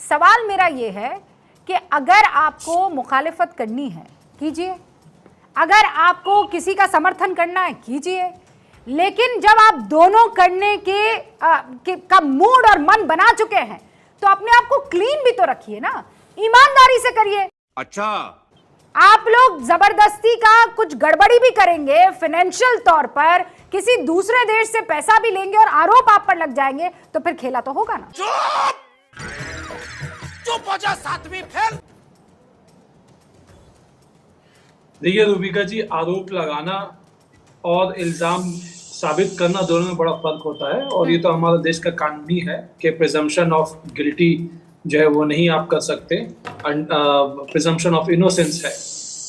सवाल मेरा ये है कि अगर आपको मुखालिफत करनी है कीजिए, अगर आपको किसी का समर्थन करना है कीजिए, लेकिन जब आप दोनों करने का मूड और मन बना चुके हैं तो अपने आप को क्लीन भी तो रखिए ना, ईमानदारी से करिए। अच्छा, आप लोग जबरदस्ती का कुछ गड़बड़ी भी करेंगे, फाइनेंशियल तौर पर किसी दूसरे देश से पैसा भी लेंगे और आरोप आप पर लग जाएंगे, तो फिर खेला तो होगा ना। चुप हो जा सातवीं फेल। देखिए रूबिका जी, आरोप लगाना और इल्जाम साबित करना दोनों में बड़ा फर्क होता है, और ये तो हमारा देश का कानून ही है कि प्रिजम्पशन ऑफ गिल्टी जो है वो नहीं आप कर सकते, प्रिजम्पशन ऑफ इनोसेंस है।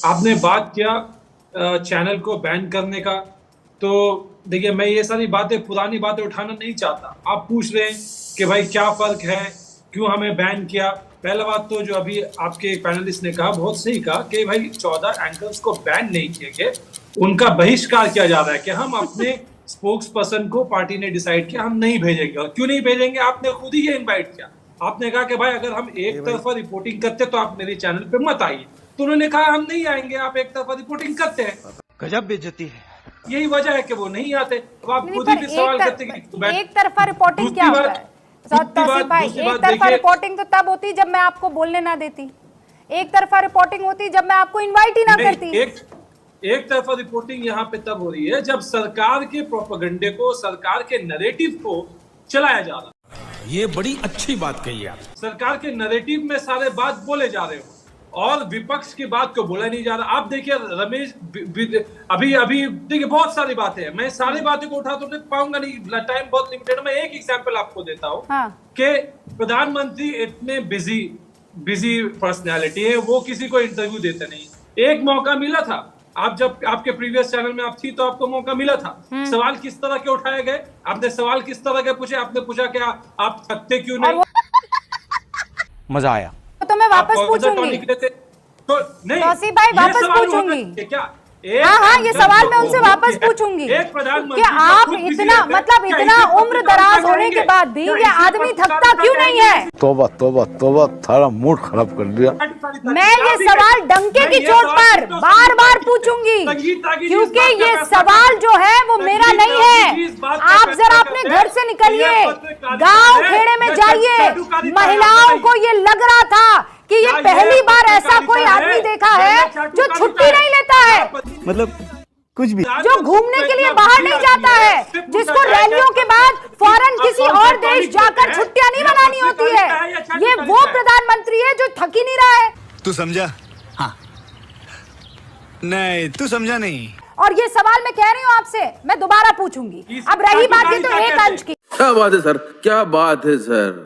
आपने बात किया चैनल को बैन करने का, तो देखिए मैं ये सारी बातें, पुरानी बातें उठाना नहीं चाहता। आप पूछ रहे हैं कि भाई क्या फर्क है, क्यों हमें बैन किया। पहला बात तो जो अभी आपके पैनलिस्ट ने कहा, बहुत सही कहा कि भाई 14 एंकर्स को बैन नहीं किए गए, उनका बहिष्कार किया जा रहा है कि हम अपने स्पोक्स पर्सन को पार्टी ने डिसाइड किया हम नहीं भेजेंगे। और क्यों नहीं भेजेंगे, आपने खुद ही ये इन्वाइट किया। आपने कहा कि भाई अगर हम एक तरफा रिपोर्टिंग करते तो आप मेरे चैनल पे मत आइए, तो उन्होंने कहा हम नहीं आएंगे, आप एक तरफा रिपोर्टिंग करते हैं। गजब बेइज्जती है। यही वजह है कि वो नहीं आते। तो आप खुद ही भी सवाल करते हैं एक तरफा रिपोर्टिंग क्या होता है तौसीफ भाई? एक तरफा रिपोर्टिंग तो तब होती जब मैं आपको बोलने ना देती, एक तरफा रिपोर्टिंग होती जब मैं आपको इनवाइट ही ना करती। एक तरफा रिपोर्टिंग यहाँ पे तब हो रही है जब सरकार के प्रोपेगेंडे को, सरकार के नैरेटिव को चलाया जा रहा है। ये बड़ी अच्छी बात कही आप। सरकार के नैरेटिव में सारे बात बोले जा रहे हो और विपक्ष की बात को बोला नहीं जा रहा। आप देखिए रमेश, अभी देखिए बहुत सारी बातें हैं, मैं सारी बातें को उठा तो नहीं पाऊंगा, नहीं, टाइम बहुत लिमिटेड। मैं एक एग्जांपल आपको देता हूँ कि प्रधानमंत्री इतने बिजी पर्सनैलिटी है, वो किसी को इंटरव्यू देते नहीं। एक मौका मिला था, आप जब आपके प्रीवियस चैनल में आप थी तो आपको मौका मिला था। सवाल किस तरह के उठाए गए, आपने सवाल किस तरह के पूछे, आपने पूछा कि आप थकते क्यों नहीं। मजा आया तो मैं वापस पूछूंगी तो नहीं, तौसीफ भाई वापस पूछूंगी। क्या हाँ, ये सवाल मैं उनसे वापस पूछूंगी कि आप इतना, मतलब इतना उम्र दराज होने के बाद भी ये आदमी थकता क्यों नहीं है? तौबा तौबा तौबा, थारा मूड खराब कर दिया। मैं ये सवाल डंके की चोट पर बार बार पूछूंगी, क्योंकि ये सवाल जो है वो मेरा नहीं है। आप जरा अपने घर से निकलिए, गांव खेड़े में जाइए। महिलाओं को ये लग रहा था कि ये पहली बार ऐसा कोई आदमी देखा है जो छुट्टी नहीं लेता है, मतलब कुछ भी, जो घूमने के लिए बाहर नहीं जाता है, जिसको रैलियों के बाद फौरन किसी और देश जाकर छुट्टियां नहीं मनानी होती है। ये वो प्रधानमंत्री है जो थक ही नहीं रहा है। तू समझा? हाँ। नहीं, तू समझा नहीं। और ये सवाल मैं कह रही हूँ आपसे, मैं दोबारा पूछूंगी। अब रही बात ये तो एक अंश की। क्या बात है सर, क्या बात है सर।